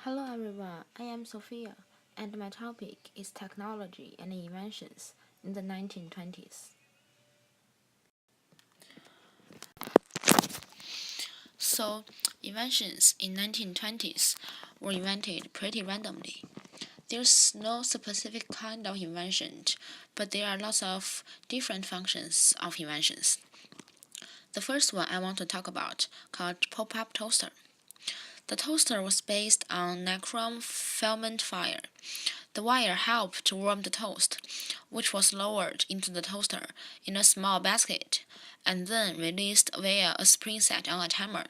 Hello everyone, I am Sophia, and my topic is technology and inventions in the 1920s. So, inventions in 1920s were invented pretty randomly. There's no specific kind of invention, but there are lots of different functions of inventions. The first one I want to talk about called pop-up toaster. The toaster was based on nichrome filament fire. The wire helped to warm the toast, which was lowered into the toaster in a small basket and then released via a spring set on a timer.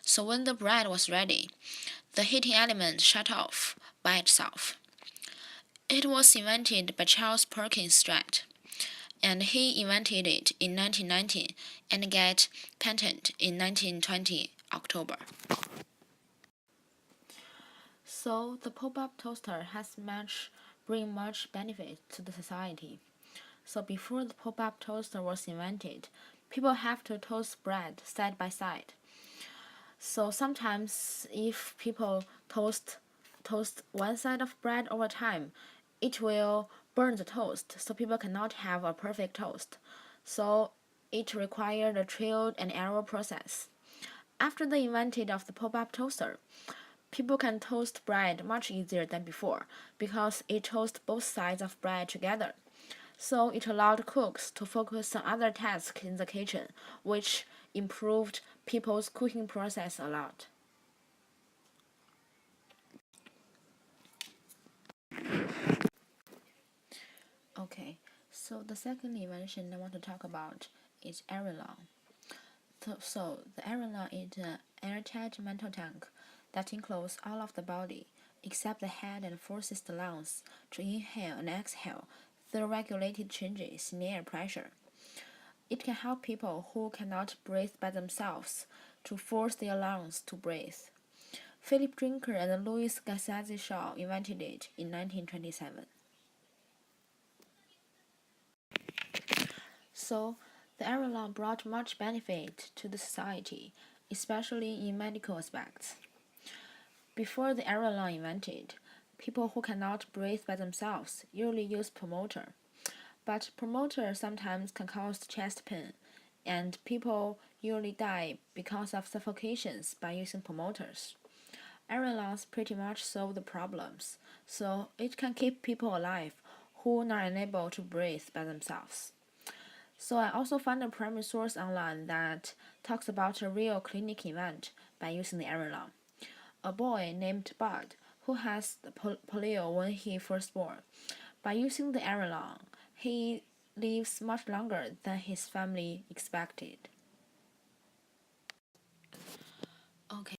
So when the bread was ready, the heating element shut off by itself. It was invented by Charles Perkins Stratt, and he invented it in 1919 and got patent in 1920 October. So the pop-up toaster has bring much benefit to the society. So before the pop-up toaster was invented, people have to toast bread side by side. So sometimes if people toast one side of bread over time, it will burn the toast, so people cannot have a perfect toast. So it required a trial and error process. After the invention of the pop-up toaster, people can toast bread much easier than before because it toasts both sides of bread together. So it allowed cooks to focus on other tasks in the kitchen, which improved people's cooking process a lot. Okay, so the second invention I want to talk about is aerolon. So the aerolon is an airtight metal tank that encloses all of the body except the head and forces the lungs to inhale and exhale through regulated changes in air pressure. It can help people who cannot breathe by themselves to force their lungs to breathe. Philip Drinker and Louis Gassazi Shaw invented it in 1927. So, the aerolon brought much benefit to the society, especially in medical aspects. Before the aerolon invented, people who cannot breathe by themselves usually use pulmotor. But pulmotor sometimes can cause chest pain, and people usually die because of suffocations by using pulmotors. Aerolons pretty much solve the problems, so it can keep people alive who are not unable to breathe by themselves. So I also found a primary source online that talks about a real clinic event by using the aerolon. A boy named Bud, who has the polio when he first born. By using the aerolon, he lives much longer than his family expected. Okay.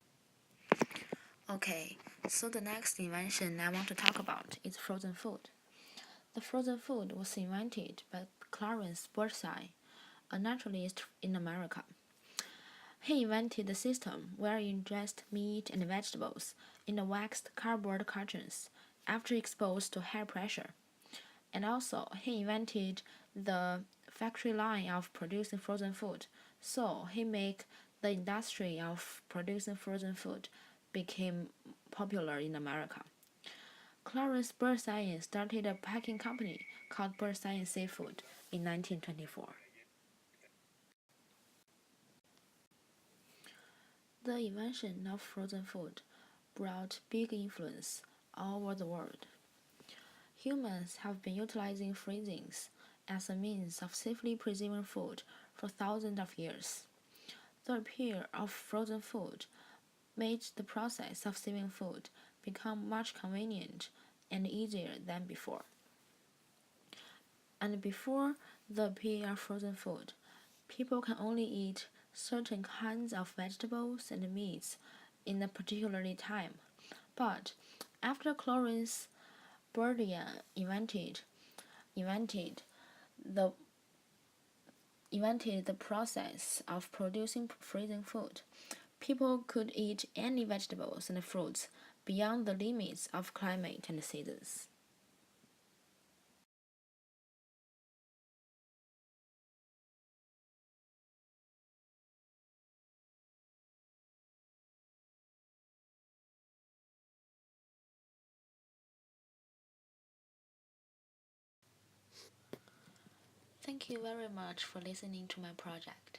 Okay, so the next invention I want to talk about is frozen food. The frozen food was invented by Clarence Birdseye, a naturalist in America. He invented the system where you ingest meat and vegetables in the waxed cardboard cartons after exposed to high pressure. And also, he invented the factory line of producing frozen food. So he made the industry of producing frozen food became popular in America. Clarence Birdseye started a packing company called Birdseye Seafood in 1924. The invention of frozen food brought big influence all over the world. Humans have been utilizing freezing as a means of safely preserving food for thousands of years. The appeal of frozen food made the process of saving food become much convenient and easier than before. And before the appeal of frozen food, people can only eat certain kinds of vegetables and meats in a particular time. But after Clarence Birdseye invented the invented the process of producing freezing food, people could eat any vegetables and fruits beyond the limits of climate and seasons. Thank you very much for listening to my project.